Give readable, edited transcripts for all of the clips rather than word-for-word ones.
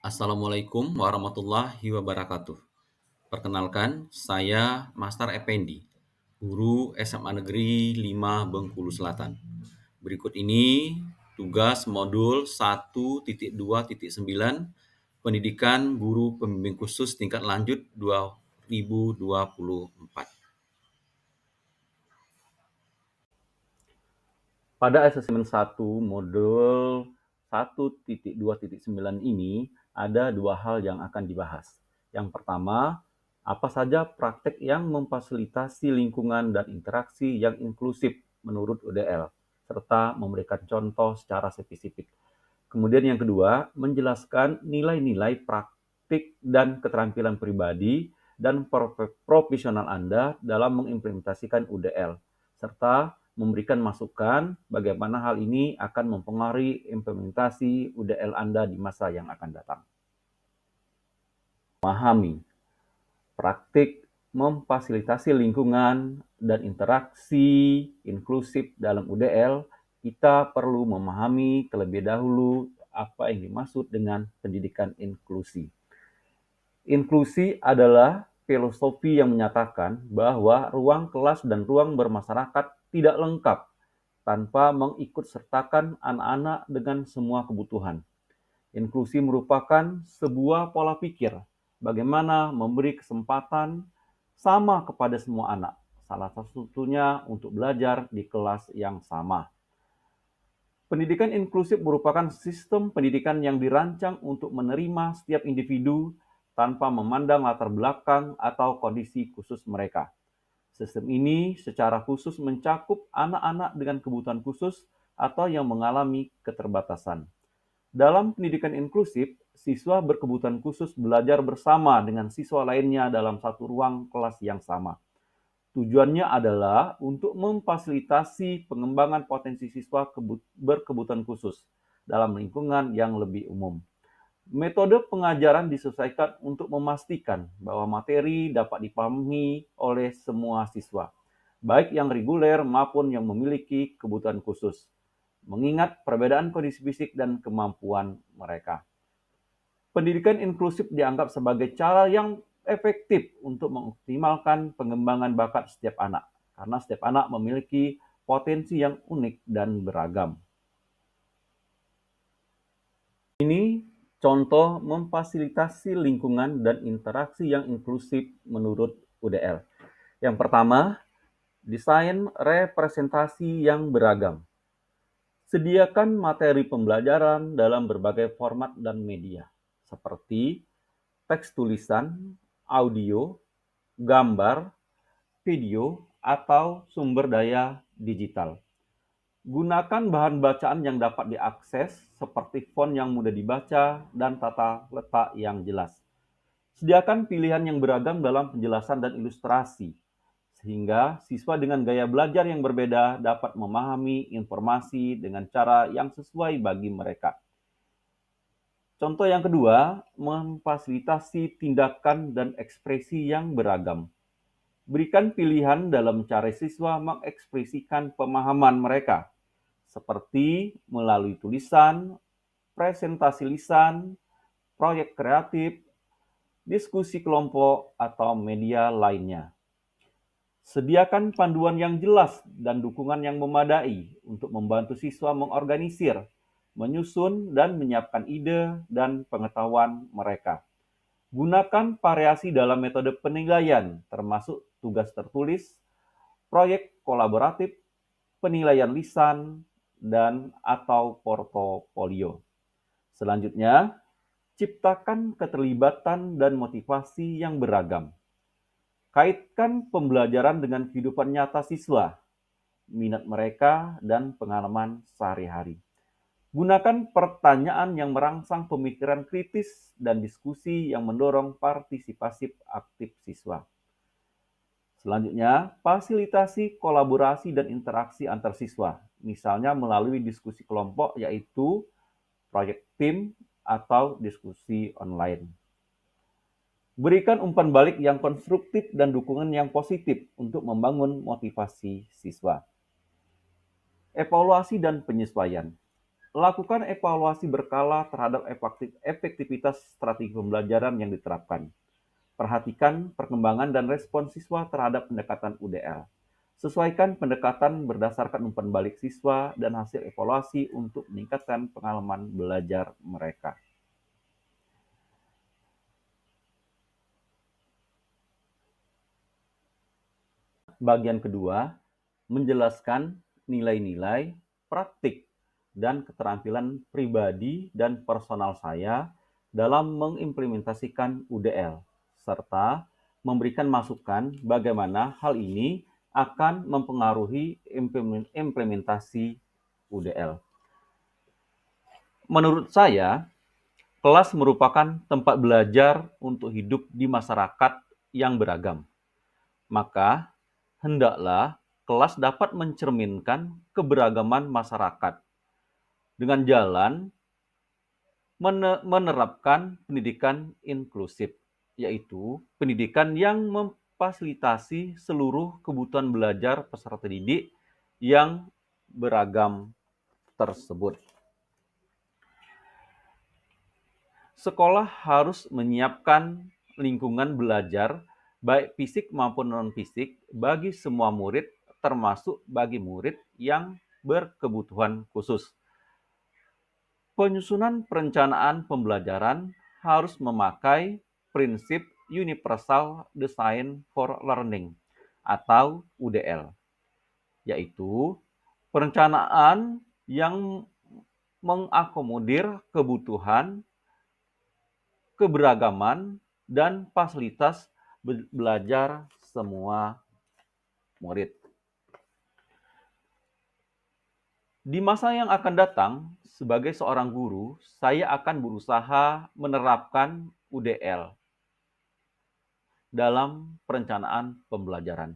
Assalamualaikum warahmatullahi wabarakatuh. Perkenalkan, saya Master Effendi, guru SMA Negeri 5 Bengkulu Selatan. Berikut ini tugas modul 1.2.9 Pendidikan Guru Pembimbing Khusus Tingkat Lanjut 2024. Pada asesmen 1 modul 1.2.9 ini ada dua hal yang akan dibahas. Yang pertama, apa saja praktek yang memfasilitasi lingkungan dan interaksi yang inklusif menurut UDL, serta memberikan contoh secara spesifik. Kemudian yang kedua, menjelaskan nilai-nilai praktik dan keterampilan pribadi dan profesional Anda dalam mengimplementasikan UDL, serta memberikan masukan bagaimana hal ini akan mempengaruhi implementasi UDL Anda di masa yang akan datang. Memahami praktik memfasilitasi lingkungan dan interaksi inklusif dalam UDL, kita perlu memahami terlebih dahulu apa yang dimaksud dengan pendidikan inklusi. Inklusi adalah filosofi yang menyatakan bahwa ruang kelas dan ruang bermasyarakat tidak lengkap tanpa mengikutsertakan anak-anak dengan semua kebutuhan. Inklusi merupakan sebuah pola pikir bagaimana memberi kesempatan sama kepada semua anak, salah satunya untuk belajar di kelas yang sama. Pendidikan inklusif merupakan sistem pendidikan yang dirancang untuk menerima setiap individu tanpa memandang latar belakang atau kondisi khusus mereka. Sistem ini secara khusus mencakup anak-anak dengan kebutuhan khusus atau yang mengalami keterbatasan. Dalam pendidikan inklusif, siswa berkebutuhan khusus belajar bersama dengan siswa lainnya dalam satu ruang kelas yang sama. Tujuannya adalah untuk memfasilitasi pengembangan potensi siswa berkebutuhan khusus dalam lingkungan yang lebih umum. Metode pengajaran disesuaikan untuk memastikan bahwa materi dapat dipahami oleh semua siswa, baik yang reguler maupun yang memiliki kebutuhan khusus, mengingat perbedaan kondisi fisik dan kemampuan mereka. Pendidikan inklusif dianggap sebagai cara yang efektif untuk mengoptimalkan pengembangan bakat setiap anak, karena setiap anak memiliki potensi yang unik dan beragam. Ini contoh memfasilitasi lingkungan dan interaksi yang inklusif menurut UDL. Yang pertama, desain representasi yang beragam. Sediakan materi pembelajaran dalam berbagai format dan media, seperti teks tulisan, audio, gambar, video, atau sumber daya digital. Gunakan bahan bacaan yang dapat diakses, seperti font yang mudah dibaca dan tata letak yang jelas. Sediakan pilihan yang beragam dalam penjelasan dan ilustrasi, sehingga siswa dengan gaya belajar yang berbeda dapat memahami informasi dengan cara yang sesuai bagi mereka. Contoh yang kedua, memfasilitasi tindakan dan ekspresi yang beragam. Berikan pilihan dalam cara siswa mengekspresikan pemahaman mereka, seperti melalui tulisan, presentasi lisan, proyek kreatif, diskusi kelompok, atau media lainnya. Sediakan panduan yang jelas dan dukungan yang memadai untuk membantu siswa mengorganisir, menyusun, dan menyiapkan ide dan pengetahuan mereka. Gunakan variasi dalam metode penilaian, termasuk tugas tertulis, proyek kolaboratif, penilaian lisan, dan atau portofolio. Selanjutnya, ciptakan keterlibatan dan motivasi yang beragam. Kaitkan pembelajaran dengan kehidupan nyata siswa, minat mereka, dan pengalaman sehari-hari. Gunakan pertanyaan yang merangsang pemikiran kritis dan diskusi yang mendorong partisipasi aktif siswa. Selanjutnya, fasilitasi kolaborasi dan interaksi antar siswa, misalnya melalui diskusi kelompok yaitu proyek tim atau diskusi online. Berikan umpan balik yang konstruktif dan dukungan yang positif untuk membangun motivasi siswa. Evaluasi dan penyesuaian. Lakukan evaluasi berkala terhadap efektivitas strategi pembelajaran yang diterapkan. Perhatikan perkembangan dan respon siswa terhadap pendekatan UDL. Sesuaikan pendekatan berdasarkan umpan balik siswa dan hasil evaluasi untuk meningkatkan pengalaman belajar mereka. Bagian kedua, menjelaskan nilai-nilai, praktik, dan keterampilan pribadi dan personal saya dalam mengimplementasikan UDL, serta memberikan masukan bagaimana hal ini akan mempengaruhi implementasi UDL. Menurut saya, kelas merupakan tempat belajar untuk hidup di masyarakat yang beragam. Maka, hendaklah kelas dapat mencerminkan keberagaman masyarakat dengan jalan menerapkan pendidikan inklusif, yaitu pendidikan yang memfasilitasi seluruh kebutuhan belajar peserta didik yang beragam tersebut. Sekolah harus menyiapkan lingkungan belajar baik fisik maupun non-fisik bagi semua murid, termasuk bagi murid yang berkebutuhan khusus. Penyusunan perencanaan pembelajaran harus memakai prinsip Universal Design for Learning atau UDL, yaitu perencanaan yang mengakomodir kebutuhan, keberagaman, dan fasilitas belajar semua murid. Di masa yang akan datang, sebagai seorang guru, saya akan berusaha menerapkan UDL dalam perencanaan pembelajaran.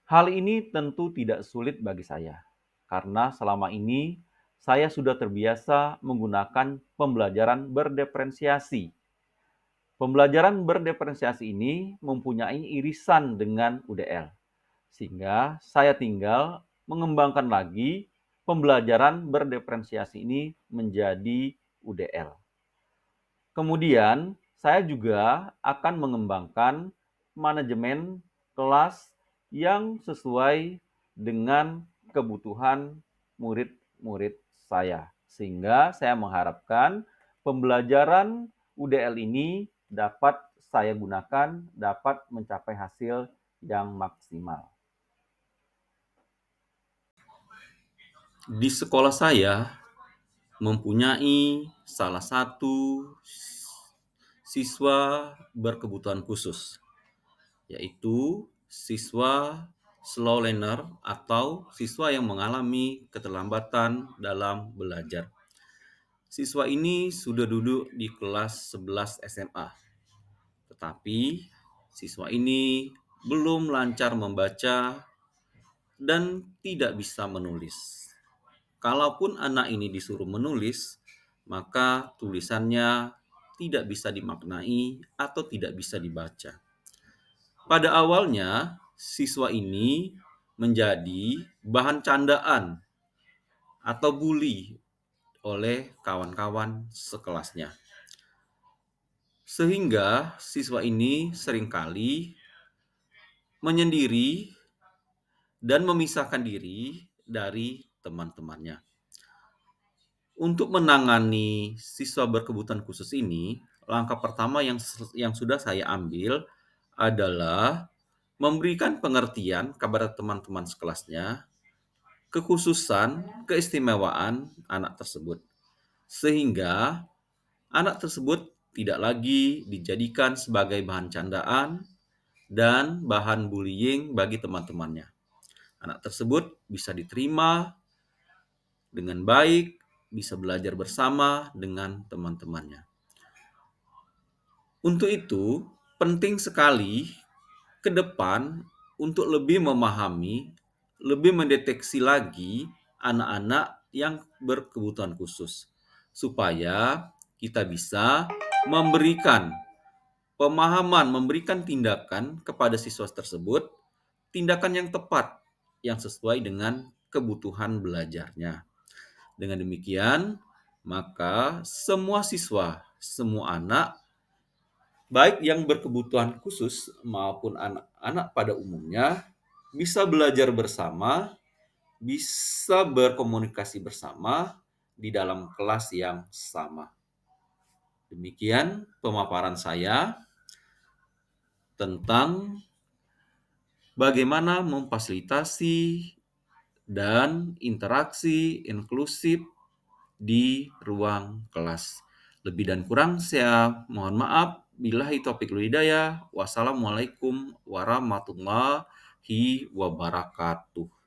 Hal ini tentu tidak sulit bagi saya, karena selama ini saya sudah terbiasa menggunakan pembelajaran berdiferensiasi. Pembelajaran berdiferensiasi ini mempunyai irisan dengan UDL, sehingga saya tinggal mengembangkan lagi pembelajaran berdiferensiasi ini menjadi UDL. Kemudian, saya juga akan mengembangkan manajemen kelas yang sesuai dengan kebutuhan murid-murid saya. Sehingga saya mengharapkan pembelajaran UDL ini dapat saya gunakan, dapat mencapai hasil yang maksimal. Di sekolah saya mempunyai salah satu siswa berkebutuhan khusus, yaitu siswa slow learner atau siswa yang mengalami keterlambatan dalam belajar. Siswa ini sudah duduk di kelas 11 SMA, tetapi siswa ini belum lancar membaca dan tidak bisa menulis. Kalaupun anak ini disuruh menulis, maka tulisannya tidak bisa dimaknai atau tidak bisa dibaca. Pada awalnya, siswa ini menjadi bahan candaan atau bully oleh kawan-kawan sekelasnya. Sehingga siswa ini seringkali menyendiri dan memisahkan diri dari teman-temannya. Untuk menangani siswa berkebutuhan khusus ini, langkah pertama yang sudah saya ambil adalah memberikan pengertian kepada teman-teman sekelasnya, kekhususan, keistimewaan anak tersebut. Sehingga anak tersebut tidak lagi dijadikan sebagai bahan candaan dan bahan bullying bagi teman-temannya. Anak tersebut bisa diterima dengan baik, bisa belajar bersama dengan teman-temannya. Untuk itu, penting sekali ke depan untuk lebih memahami, lebih mendeteksi lagi anak-anak yang berkebutuhan khusus, supaya kita bisa memberikan pemahaman, memberikan tindakan kepada siswa tersebut, tindakan yang tepat, yang sesuai dengan kebutuhan belajarnya. Dengan demikian, Maka semua siswa, semua anak, baik yang berkebutuhan khusus maupun anak-anak pada umumnya, bisa belajar bersama, bisa berkomunikasi bersama di dalam kelas yang sama. Demikian pemaparan saya tentang bagaimana memfasilitasi dan interaksi inklusif di ruang kelas. Lebih dan kurang saya mohon maaf. Billahi taufiq wal hidayah. Wassalamualaikum warahmatullahi wabarakatuh.